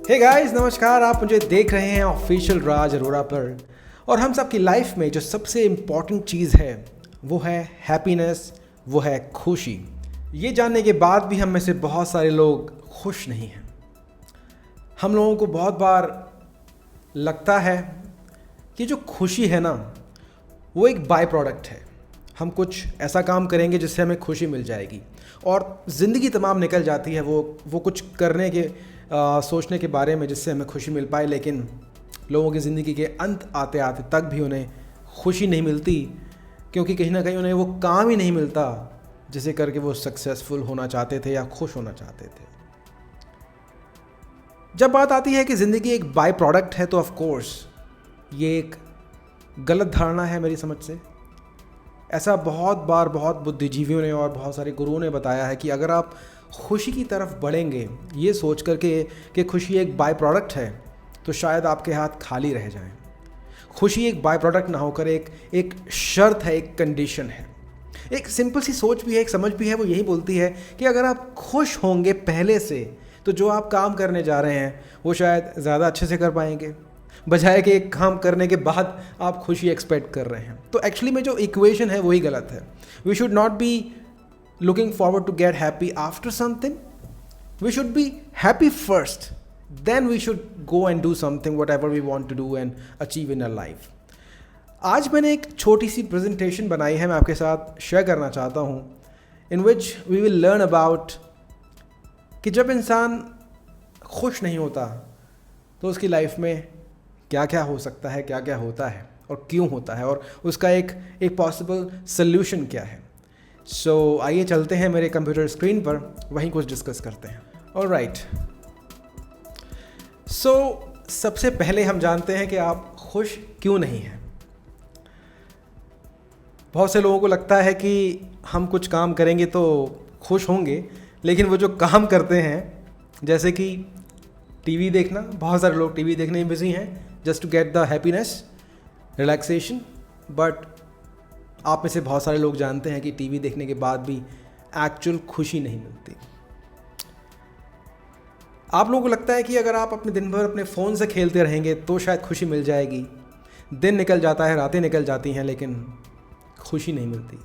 Hey guys, नमस्कार। आप मुझे देख रहे हैं ऑफिशियल राज अरोड़ा पर। और हम सब की लाइफ में जो सबसे इम्पॉर्टेंट चीज़ है वो है हैप्पीनेस, वो है खुशी। ये जानने के बाद भी हम में से बहुत सारे लोग खुश नहीं हैं। हम लोगों को बहुत बार लगता है कि जो खुशी है ना, वो एक बाय प्रोडक्ट है। हम कुछ ऐसा काम करेंगे जिससे हमें खुशी मिल जाएगी और ज़िंदगी तमाम निकल जाती है वो कुछ करने के सोचने के बारे में जिससे हमें खुशी मिल पाए। लेकिन लोगों की ज़िंदगी के अंत आते आते तक भी उन्हें खुशी नहीं मिलती, क्योंकि कहीं ना कहीं उन्हें वो काम ही नहीं मिलता जिसे करके वो सक्सेसफुल होना चाहते थे या खुश होना चाहते थे। जब बात आती है कि ज़िंदगी एक बाय प्रोडक्ट है, तो ऑफ कोर्स ये एक गलत धारणा है मेरी समझ से। ऐसा बहुत बार बहुत बुद्धिजीवियों ने और बहुत सारे गुरुओं ने बताया है कि अगर आप खुशी की तरफ बढ़ेंगे ये सोच करके कि खुशी एक बाय प्रोडक्ट है, तो शायद आपके हाथ खाली रह जाएं। खुशी एक बाय प्रोडक्ट ना होकर एक शर्त है, एक कंडीशन है। एक सिंपल सी सोच भी है, एक समझ भी है, वो यही बोलती है कि अगर आप खुश होंगे पहले से, तो जो आप काम करने जा रहे हैं वो शायद ज़्यादा अच्छे से कर पाएंगे, बजाय कि एक काम करने के बाद आप खुशी एक्सपेक्ट कर रहे हैं। तो एक्चुअली में जो इक्वेशन है वही गलत है। We should not be looking forward to get happy after something. We should be happy first, then we should go and do something whatever we want to do and achieve in our life. आज मैंने एक छोटी सी presentation बनाई है, मैं आपके साथ share करना चाहता हूँ, in which we will learn about कि जब इंसान खुश नहीं होता तो उसकी लाइफ में क्या क्या हो सकता है, क्या क्या होता है और क्यों होता है, और उसका एक पॉसिबल सोल्यूशन क्या है। सो आइए चलते हैं मेरे कंप्यूटर स्क्रीन पर, वहीं कुछ डिस्कस करते हैं। ऑलराइट, सो सबसे पहले हम जानते हैं कि आप खुश क्यों नहीं हैं। बहुत से लोगों को लगता है कि हम कुछ काम करेंगे तो खुश होंगे, लेकिन वो जो काम करते हैं, जैसे कि टीवी देखना, बहुत सारे लोग टीवी देखने में बिजी हैं just to get the happiness, relaxation. But आप में से बहुत सारे लोग जानते हैं कि टीवी देखने के बाद भी एक्चुअल खुशी नहीं मिलती। आप लोगों को लगता है कि अगर आप अपने दिन भर अपने फ़ोन से खेलते रहेंगे तो शायद खुशी मिल जाएगी। दिन निकल जाता है, रातें निकल जाती हैं, लेकिन खुशी नहीं मिलती।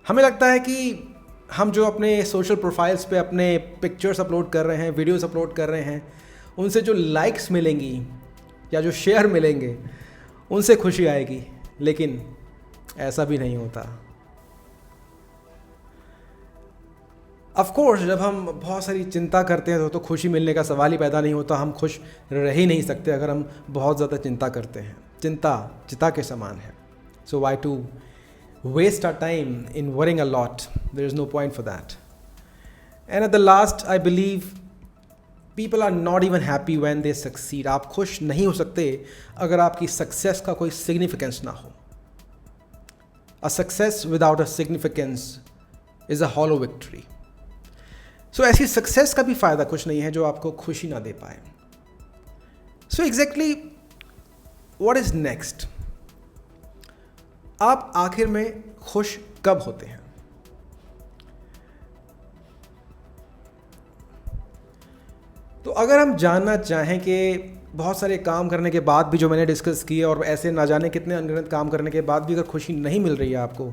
हमें लगता है कि हम जो अपने सोशल प्रोफाइल्स पे अपने पिक्चर्स अपलोड कर रहे हैं, वीडियोस अपलोड कर रहे हैं, उनसे जो लाइक्स मिलेंगी या जो शेयर मिलेंगे उनसे खुशी आएगी, लेकिन ऐसा भी नहीं होता। ऑफ कोर्स जब हम बहुत सारी चिंता करते हैं तो खुशी मिलने का सवाल ही पैदा नहीं होता। हम खुश रह ही नहीं सकते अगर हम बहुत ज़्यादा चिंता करते हैं। चिंता चिता के समान है। So why to waste our time in worrying a lot? There is no point for that. And at the last I believe people are not even happy when they succeed. आप खुश नहीं हो सकते अगर आपकी सक्सेस का कोई significance ना हो। A success without a significance is a hollow victory. So ऐसी सक्सेस का भी फ़ायदा कुछ नहीं है जो आपको खुशी ना दे पाए। So exactly what is next? आप आखिर में खुश कब होते हैं? तो अगर हम जानना चाहें कि बहुत सारे काम करने के बाद भी, जो मैंने डिस्कस किए, और ऐसे ना जाने कितने अनगिनत काम करने के बाद भी अगर खुशी नहीं मिल रही है आपको,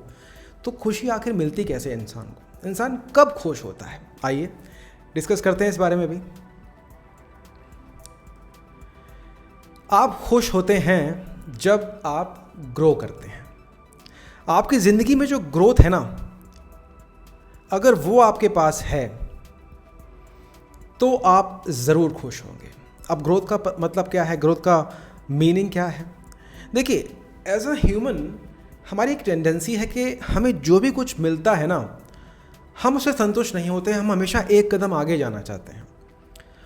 तो खुशी आखिर मिलती कैसे इंसान को? इंसान कब खुश होता है? आइए डिस्कस करते हैं इस बारे में भी। आप खुश होते हैं जब आप ग्रो करते हैं। आपकी ज़िंदगी में जो ग्रोथ है ना, अगर वो आपके पास है तो आप ज़रूर खुश होंगे। अब ग्रोथ का मतलब क्या है? ग्रोथ का मीनिंग क्या है? देखिए, एज अ ह्यूमन हमारी एक टेंडेंसी है कि हमें जो भी कुछ मिलता है ना, हम उससे संतुष्ट नहीं होते। हम हमेशा एक कदम आगे जाना चाहते हैं।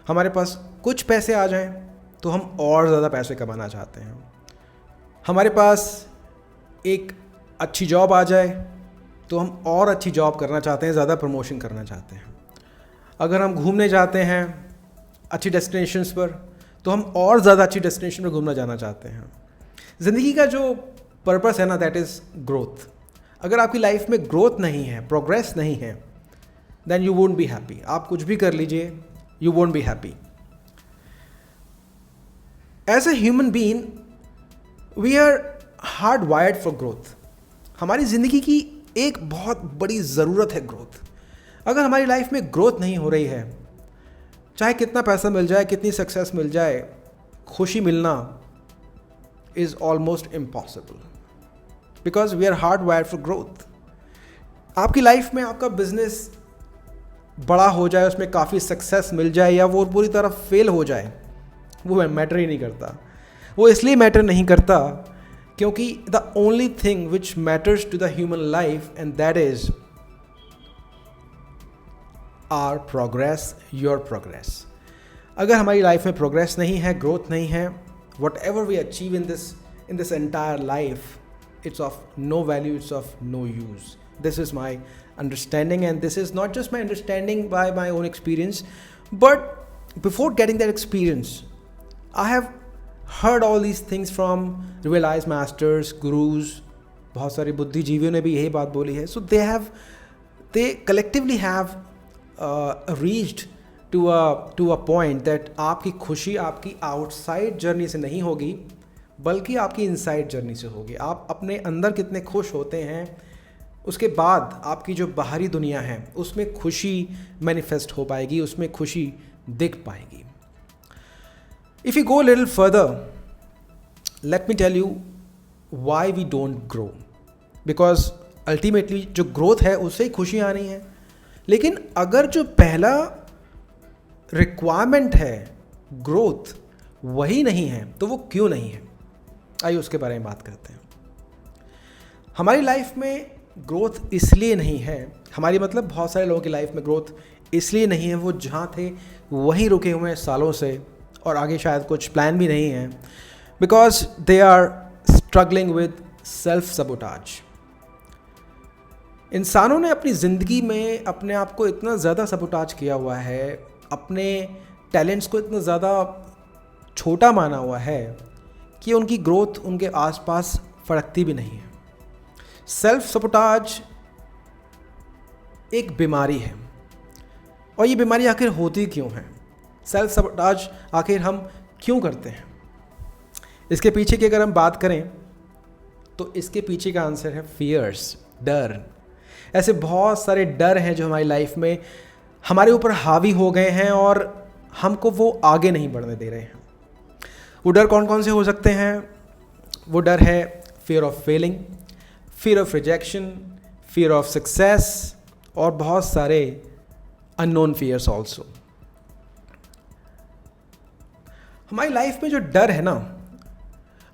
हमारे पास कुछ पैसे आ जाएं तो हम और ज़्यादा पैसे कमाना चाहते हैं। हमारे पास एक अच्छी जॉब आ जाए तो हम और अच्छी जॉब करना चाहते हैं, ज़्यादा प्रमोशन करना चाहते हैं। अगर हम घूमने जाते हैं अच्छी डेस्टिनेशंस पर, तो हम और ज़्यादा अच्छी डेस्टिनेशन पर घूमना जाना चाहते हैं। ज़िंदगी का जो पर्पस है ना, दैट इज़ ग्रोथ। अगर आपकी लाइफ में ग्रोथ नहीं है, प्रोग्रेस नहीं है, then you won't be happy. आप कुछ भी कर लीजिए, you won't be happy. As a human being, we are hardwired for growth. हमारी ज़िंदगी की एक बहुत बड़ी ज़रूरत है ग्रोथ. अगर हमारी लाइफ में ग्रोथ नहीं हो रही है, चाहे कितना पैसा मिल जाए, कितनी सक्सेस मिल जाए, खुशी मिलना is almost impossible, because we are hard wired for growth. आपकी लाइफ में आपका बिजनेस बड़ा हो जाए, उसमें काफ़ी सक्सेस मिल जाए, या वो पूरी तरह फेल हो जाए, वो मैटर ही नहीं करता. वो इसलिए मैटर नहीं करता क्योंकि the only thing which matters to the human life, and that is our progress, your progress. अगर हमारी लाइफ में प्रोग्रेस नहीं है, ग्रोथ नहीं है, whatever we achieve in this entire life, it's of no value, it's of no use. This is my understanding, and this is not just my understanding by my own experience, but before getting that experience, I have heard all these things from realized masters, gurus. बहुत सारे बुद्धिजीवियों ने भी यही बात बोली है. So they collectively have reached to a point that आपकी खुशी आपकी outside journey से नहीं होगी, बल्कि आपकी इनसाइड जर्नी से होगी. आप अपने अंदर कितने खुश होते हैं, उसके बाद आपकी जो बाहरी दुनिया है उसमें खुशी मैनिफेस्ट हो पाएगी, उसमें खुशी दिख पाएगी. If you go little further, let me tell you why we don't grow. Because ultimately जो ग्रोथ है उससे ही खुशी आनी है. लेकिन अगर जो पहला रिक्वायरमेंट है ग्रोथ वही नहीं है, तो वो क्यों नहीं है, आइए उसके बारे में बात करते हैं. हमारी लाइफ में ग्रोथ इसलिए नहीं है, हमारी मतलब बहुत सारे लोगों की लाइफ में ग्रोथ इसलिए नहीं है, वो जहाँ थे वहीं रुके हुए हैं सालों से, और आगे शायद कुछ प्लान भी नहीं है, because they are struggling with self sabotage. इंसानों ने अपनी ज़िंदगी में अपने आप को इतना ज़्यादा सबोटाज किया हुआ है, अपने टैलेंट्स को इतना ज़्यादा छोटा माना हुआ है कि उनकी ग्रोथ उनके आसपास फड़कती भी नहीं है. सेल्फ सबोटाज एक बीमारी है, और ये बीमारी आखिर होती क्यों है, सेल्फ सबोटाज आखिर हम क्यों करते हैं, इसके पीछे की अगर हम बात करें तो इसके पीछे का आंसर है फियर्स, डर. ऐसे बहुत सारे डर हैं जो हमारी लाइफ में हमारे ऊपर हावी हो गए हैं और हमको वो आगे नहीं बढ़ने दे रहे हैं. वो डर कौन कौन से हो सकते हैं? वो डर है fear of Fehling, fear of rejection, fear of success, और बहुत सारे अननोन फियर्स ऑल्सो. हमारी लाइफ में जो डर है ना,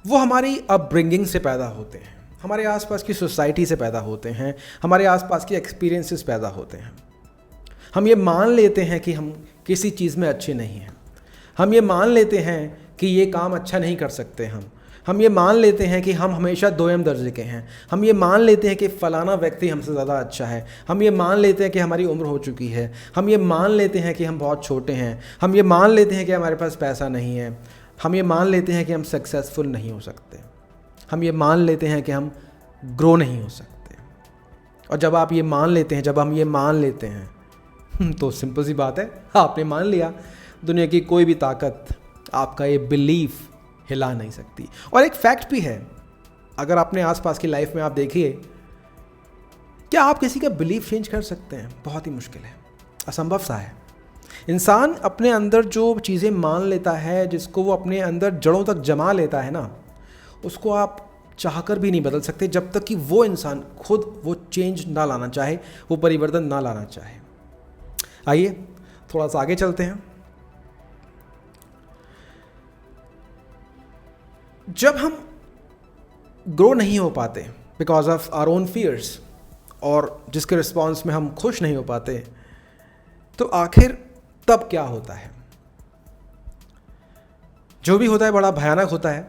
वो हमारी अपब्रिंगिंग से पैदा होते हैं, हमारे आसपास की सोसाइटी से पैदा होते हैं, हमारे आसपास के एक्सपीरियंसेस पैदा होते हैं. हम ये मान लेते हैं कि हम किसी चीज़ में अच्छे नहीं हैं, हम ये मान लेते हैं कि ये काम अच्छा नहीं कर सकते, हम ये मान लेते हैं कि हम हमेशा दोयम दर्जे के हैं, हम ये मान लेते हैं कि फ़लाना व्यक्ति हमसे ज़्यादा अच्छा है, हम ये मान लेते हैं कि हमारी उम्र हो चुकी है, हम ये मान लेते हैं कि हम बहुत छोटे हैं, हम ये मान लेते हैं कि हमारे पास पैसा नहीं है, हम ये मान लेते हैं कि हम सक्सेसफुल नहीं हो सकते, हम ये मान लेते हैं कि हम ग्रो नहीं हो सकते. और जब आप ये मान लेते हैं, जब हम ये मान लेते हैं, तो सिंपल सी बात है, आपने मान लिया, दुनिया की कोई भी ताकत आपका ये बिलीफ हिला नहीं सकती. और एक फैक्ट भी है, अगर अपने आसपास की लाइफ में आप देखिए, क्या आप किसी का बिलीफ चेंज कर सकते हैं? बहुत ही मुश्किल है, असंभव सा है. इंसान अपने अंदर जो चीज़ें मान लेता है, जिसको वो अपने अंदर जड़ों तक जमा लेता है ना, उसको आप चाहकर भी नहीं बदल सकते, जब तक कि वो इंसान खुद वो चेंज ना लाना चाहे, वो परिवर्तन ना लाना चाहे. आइए थोड़ा सा आगे चलते हैं. जब हम ग्रो नहीं हो पाते because of our own fears, और जिसके रिस्पॉन्स में हम खुश नहीं हो पाते, तो आखिर तब क्या होता है? जो भी होता है बड़ा भयानक होता है.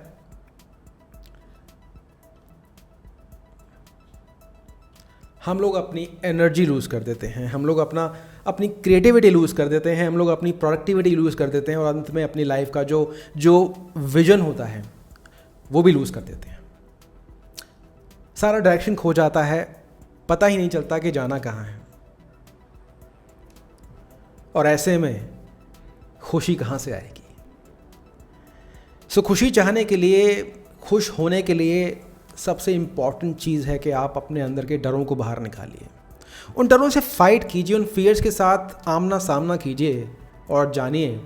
हम लोग अपनी एनर्जी लूज़ कर देते हैं, हम लोग अपनी क्रिएटिविटी लूज़ कर देते हैं, हम लोग अपनी प्रोडक्टिविटी लूज़ कर देते हैं, और अंत में अपनी लाइफ का जो विजन होता है वो भी लूज़ कर देते हैं. सारा डायरेक्शन खो जाता है, पता ही नहीं चलता कि जाना कहाँ है. और ऐसे में खुशी कहाँ से आएगी? सो खुशी चाहने के लिए, खुश होने के लिए सबसे इम्पॉर्टेंट चीज़ है कि आप अपने अंदर के डरों को बाहर निकालिए, उन डरों से फाइट कीजिए, उन फियर्स के साथ आमना सामना कीजिए और जानिए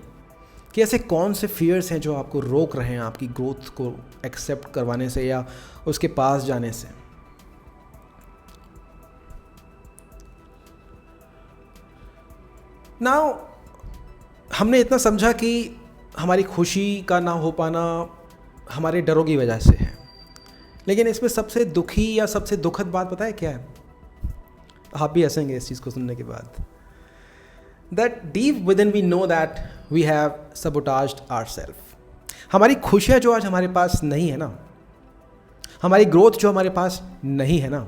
कि ऐसे कौन से फियर्स हैं जो आपको रोक रहे हैं आपकी ग्रोथ को एक्सेप्ट करवाने से या उसके पास जाने से। नाउ हमने इतना समझा कि हमारी खुशी का ना हो पाना हमारे डरों की वजह से है, लेकिन इसमें सबसे दुखी या सबसे दुखद बात पता है क्या है? आप भी हंसेंगे इस चीज़ को सुनने के बाद। That deep within we know that we have sabotaged ourself. हमारी खुशियाँ जो आज हमारे पास नहीं है ना, हमारी ग्रोथ जो हमारे पास नहीं है ना,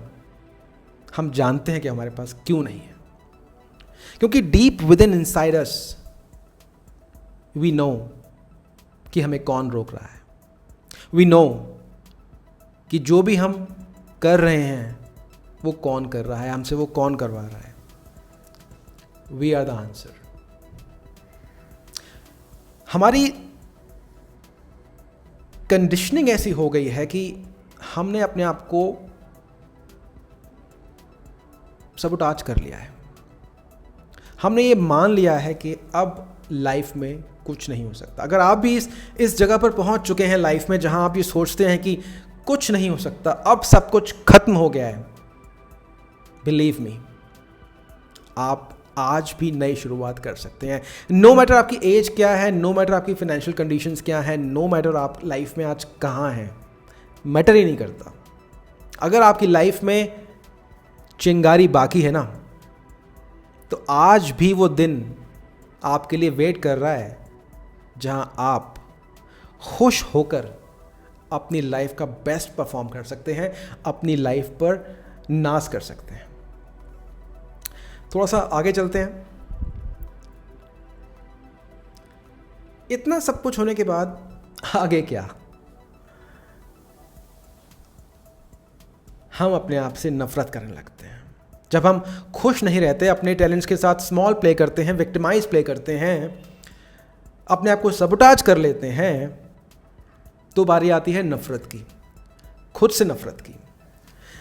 हम जानते हैं कि हमारे पास क्यों नहीं है। क्योंकि deep within inside us we know कि हमें कौन रोक रहा है। वी नो कि जो भी हम कर रहे हैं वो कौन कर रहा है, हमसे वो कौन करवा रहा है। We are the answer. हमारी कंडीशनिंग ऐसी हो गई है कि हमने अपने आप को सबोटाज कर लिया है। हमने ये मान लिया है कि अब लाइफ में कुछ नहीं हो सकता। अगर आप भी इस जगह पर पहुंच चुके हैं लाइफ में जहां आप ये सोचते हैं कि कुछ नहीं हो सकता, अब सब कुछ खत्म हो गया है, बिलीव मी, आप आज भी नई शुरुआत कर सकते हैं। नो मैटर आपकी एज क्या है, नो मैटर आपकी फाइनेंशियल कंडीशंस क्या है, नो मैटर आप लाइफ में आज कहाँ हैं, मैटर ही नहीं करता। अगर आपकी लाइफ में चिंगारी बाकी है ना, तो आज भी वो दिन आपके लिए वेट कर रहा है जहां आप खुश होकर अपनी लाइफ का बेस्ट परफॉर्म कर सकते हैं, अपनी लाइफ पर नाज कर सकते हैं। थोड़ा सा आगे चलते हैं। इतना सब कुछ होने के बाद आगे क्या? हम अपने आप से नफरत करने लगते हैं। जब हम खुश नहीं रहते, अपने टैलेंट्स के साथ स्मॉल प्ले करते हैं, विक्टिमाइज प्ले करते हैं, अपने आप को सबोटाज कर लेते हैं, तो बारी आती है नफरत की, खुद से नफरत की।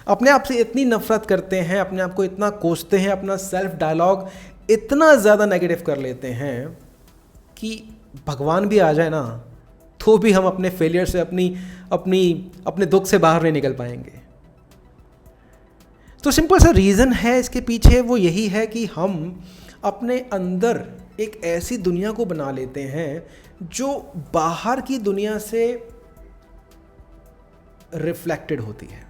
अपने आप से इतनी नफरत करते हैं, अपने आप को इतना कोसते हैं, अपना सेल्फ डायलॉग इतना ज़्यादा नेगेटिव कर लेते हैं कि भगवान भी आ जाए ना तो भी हम अपने फेलियर से अपने दुख से बाहर नहीं निकल पाएंगे। तो सिंपल सा रीज़न है इसके पीछे, वो यही है कि हम अपने अंदर एक ऐसी दुनिया को बना लेते हैं जो बाहर की दुनिया से रिफ्लेक्टेड होती है,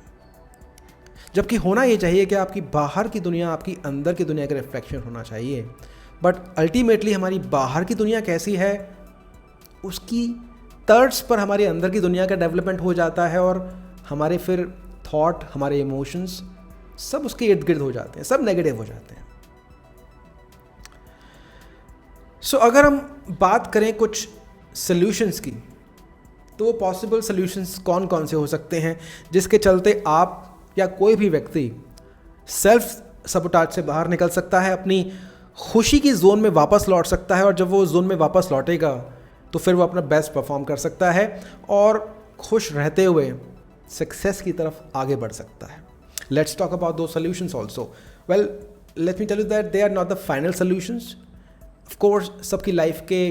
जबकि होना ये चाहिए कि आपकी बाहर की दुनिया आपकी अंदर की दुनिया का रिफ्लेक्शन होना चाहिए। बट अल्टीमेटली हमारी बाहर की दुनिया कैसी है, उसकी तर्ज पर हमारे अंदर की दुनिया का डेवलपमेंट हो जाता है और हमारे फिर थॉट, हमारे इमोशंस सब उसके इर्द गिर्द हो जाते हैं, सब नेगेटिव हो जाते हैं। सो अगर हम बात करें कुछ सॉल्यूशंस की, तो वो पॉसिबल सॉल्यूशंस कौन कौन से हो सकते हैं जिसके चलते आप या कोई भी व्यक्ति सेल्फ सबोटाज से बाहर निकल सकता है, अपनी खुशी की जोन में वापस लौट सकता है, और जब वो जोन में वापस लौटेगा तो फिर वो अपना बेस्ट परफॉर्म कर सकता है और खुश रहते हुए सक्सेस की तरफ आगे बढ़ सकता है। Let's talk about those solutions also. Well, let me tell you that they are not the final solutions. Of course सबकी लाइफ के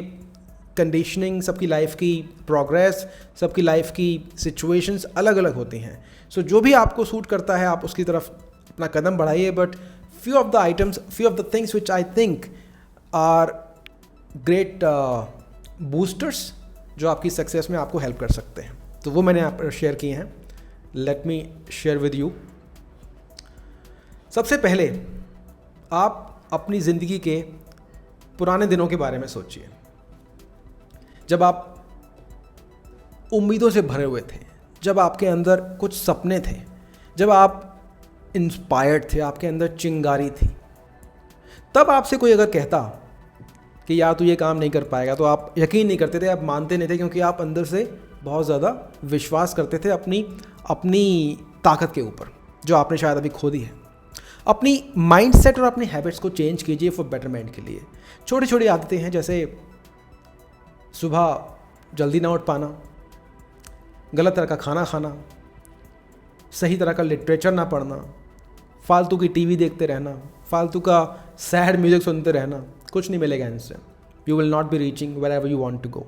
कंडीशनिंग, सबकी लाइफ की प्रोग्रेस, सबकी लाइफ की सिचुएशंस अलग अलग होती हैं। सो जो भी आपको सूट करता है आप उसकी तरफ अपना कदम बढ़ाइए। But few of the things which I think are great boosters जो आपकी सक्सेस में आपको हेल्प कर सकते हैं, तो वो मैंने आप शेयर किए हैं। Let me share with you. सबसे पहले आप अपनी ज़िंदगी के पुराने दिनों के बारे में सोचिए, जब आप उम्मीदों से भरे हुए थे, जब आपके अंदर कुछ सपने थे, जब आप इंस्पायर्ड थे, आपके अंदर चिंगारी थी। तब आपसे कोई अगर कहता कि यार तू ये काम नहीं कर पाएगा, तो आप यकीन नहीं करते थे, आप मानते नहीं थे, क्योंकि आप अंदर से बहुत ज़्यादा विश्वास करते थे अपनी ताकत के ऊपर, जो आपने शायद अभी खो दी है। अपनी माइंडसेट और अपनी हैबिट्स को चेंज कीजिए फॉर बेटरमेंट के लिए। छोटी छोटी आदतें हैं, जैसे सुबह जल्दी ना उठ पाना, गलत तरह का खाना खाना, सही तरह का लिटरेचर ना पढ़ना, फालतू की टीवी देखते रहना, फालतू का सैड म्यूजिक सुनते रहना, कुछ नहीं मिलेगा इनसे। You will not be reaching wherever you want to go.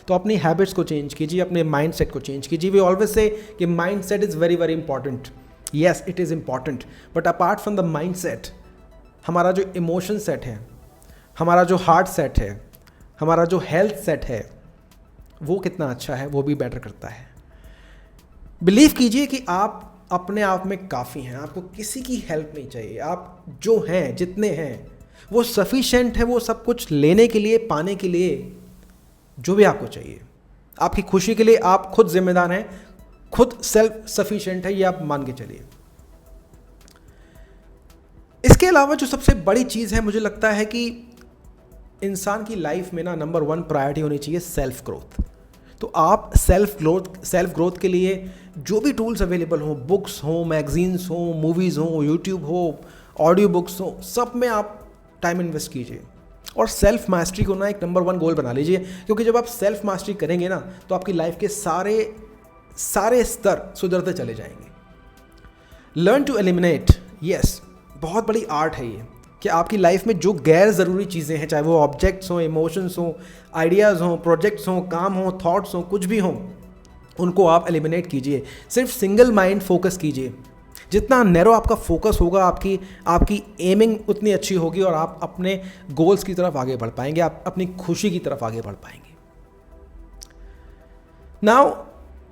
तो अपनी हैबिट्स को चेंज कीजिए, अपने माइंड सेट को चेंज कीजिए। वी ऑलवेज से कि mind set is very very important. Yes, it is important, but apart from the mind set, हमारा जो इमोशन सेट है, हमारा जो हार्ट सेट है, हमारा जो हेल्थ सेट है, वो कितना अच्छा है, वो भी बेटर करता है। बिलीव कीजिए कि आप अपने आप में काफ़ी हैं, आपको किसी की हेल्प नहीं चाहिए। आप जो हैं, जितने हैं, वो सफिशेंट है, वो सब कुछ लेने के लिए, पाने के लिए, जो भी आपको चाहिए। आपकी खुशी के लिए आप खुद जिम्मेदार हैं, खुद सेल्फ सफिशिएंट है, ये आप मान के चलिए। इसके अलावा जो सबसे बड़ी चीज़ है, मुझे लगता है कि इंसान की लाइफ में ना नंबर 1 प्रायोरिटी होनी चाहिए सेल्फ ग्रोथ। तो आप सेल्फ ग्रोथ के लिए जो भी टूल्स अवेलेबल हों, बुक्स हों, मैगजीन्स हों, मूवीज़ हों, यूट्यूब हो, ऑडियो बुक्स हों, सब में आप टाइम इन्वेस्ट कीजिए और सेल्फ मास्टरी को ना एक नंबर 1 गोल बना लीजिए। क्योंकि जब आप सेल्फ मास्टरी करेंगे ना, तो आपकी लाइफ के सारे स्तर सुधरते चले जाएंगे। लर्न टू एलिमिनेट, यस, बहुत बड़ी आर्ट है ये, कि आपकी लाइफ में जो गैर ज़रूरी चीज़ें हैं, चाहे वो ऑब्जेक्ट्स हों, इमोशंस हों, आइडियाज़ हों, प्रोजेक्ट्स हों, काम हों, थॉट्स हों, कुछ भी हों, उनको आप एलिमिनेट कीजिए। सिर्फ सिंगल माइंड फोकस कीजिए। जितना नैरो आपका फोकस होगा, आपकी एमिंग उतनी अच्छी होगी और आप अपने गोल्स की तरफ आगे बढ़ पाएंगे, आप अपनी खुशी की तरफ आगे बढ़ पाएंगे। Now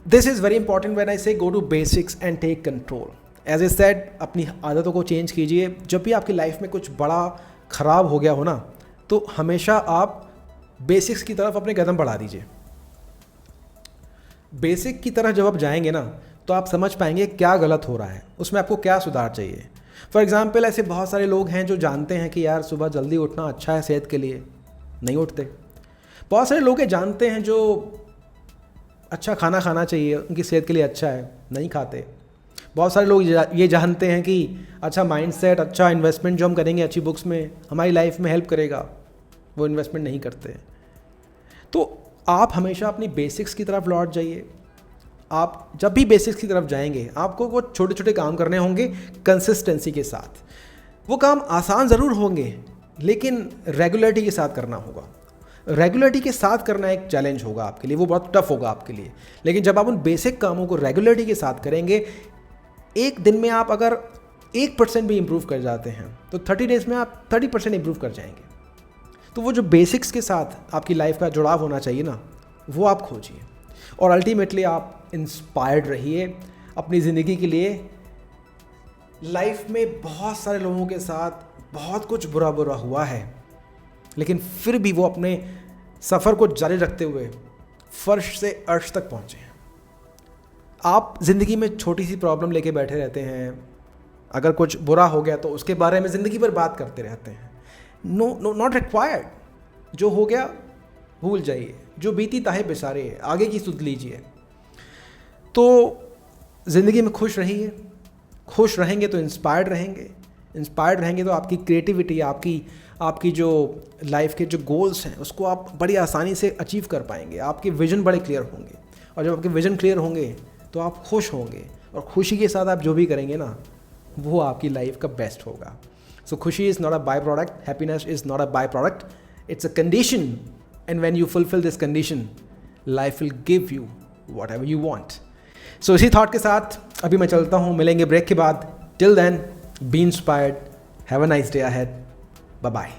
this is very important when I say go to basics and take control. As I said, अपनी आदतों को चेंज कीजिए। जब भी आपकी लाइफ में कुछ बड़ा ख़राब हो गया हो ना, तो हमेशा आप बेसिक्स की तरफ अपने कदम बढ़ा दीजिए। बेसिक की तरफ जब आप जाएंगे ना, तो आप समझ पाएंगे क्या गलत हो रहा है, उसमें आपको क्या सुधार चाहिए। फॉर एग्जाम्पल, ऐसे बहुत सारे लोग हैं जो जानते हैं कि यार सुबह जल्दी उठना अच्छा है सेहत के लिए, नहीं उठते। बहुत सारे लोग जानते हैं जो अच्छा खाना खाना चाहिए, उनकी सेहत के लिए अच्छा है, नहीं खाते। बहुत सारे लोग ये जानते हैं कि अच्छा माइंडसेट, अच्छा इन्वेस्टमेंट जो हम करेंगे अच्छी बुक्स में, हमारी लाइफ में हेल्प करेगा, वो इन्वेस्टमेंट नहीं करते। तो आप हमेशा अपनी बेसिक्स की तरफ लौट जाइए। आप जब भी बेसिक्स की तरफ जाएंगे, आपको वो छोटे छोटे काम करने होंगे कंसिस्टेंसी के साथ। वो काम आसान ज़रूर होंगे, लेकिन रेगुलरिटी के साथ करना होगा। रेगुलरिटी के साथ करना एक चैलेंज होगा आपके लिए, वो बहुत टफ होगा आपके लिए। लेकिन जब आप उन बेसिक कामों को रेगुलरिटी के साथ करेंगे, एक दिन में आप अगर 1% भी इम्प्रूव कर जाते हैं, तो 30 डेज़ में आप 30% इम्प्रूव कर जाएंगे। तो वो जो बेसिक्स के साथ आपकी लाइफ का जुड़ाव होना चाहिए ना, वो आप खोजिए और अल्टीमेटली आप इंस्पायर्ड रहिए अपनी ज़िंदगी के लिए। लाइफ में बहुत सारे लोगों के साथ बहुत कुछ बुरा हुआ है, लेकिन फिर भी वो अपने सफ़र को जारी रखते हुए फर्श से अर्श तक पहुँचे हैं। आप ज़िंदगी में छोटी सी प्रॉब्लम लेके बैठे रहते हैं, अगर कुछ बुरा हो गया तो उसके बारे में ज़िंदगी भर बात करते रहते हैं। No, not required. जो हो गया भूल जाइए, जो बीती ताहे बिसारे, आगे की सुध लीजिए। तो ज़िंदगी में खुश रहिए। खुश रहेंगे तो इंस्पायर्ड रहेंगे, इंस्पायर्ड रहेंगे तो आपकी क्रिएटिविटी, आपकी जो लाइफ के जो गोल्स हैं, उसको आप बड़ी आसानी से अचीव कर पाएंगे। आपके विज़न बड़े क्लियर होंगे, और जब आपके विज़न क्लियर होंगे तो आप खुश होंगे, और खुशी के साथ आप जो भी करेंगे ना, वो आपकी लाइफ का बेस्ट होगा। सो खुशी is not a byproduct, happiness is not a byproduct, it's a condition, and when you fulfil this condition, life will give you whatever you want. So इसी thought के साथ अभी मैं चलता हूँ, मिलेंगे break के बाद। Till then, be inspired, have a nice day ahead, bye bye.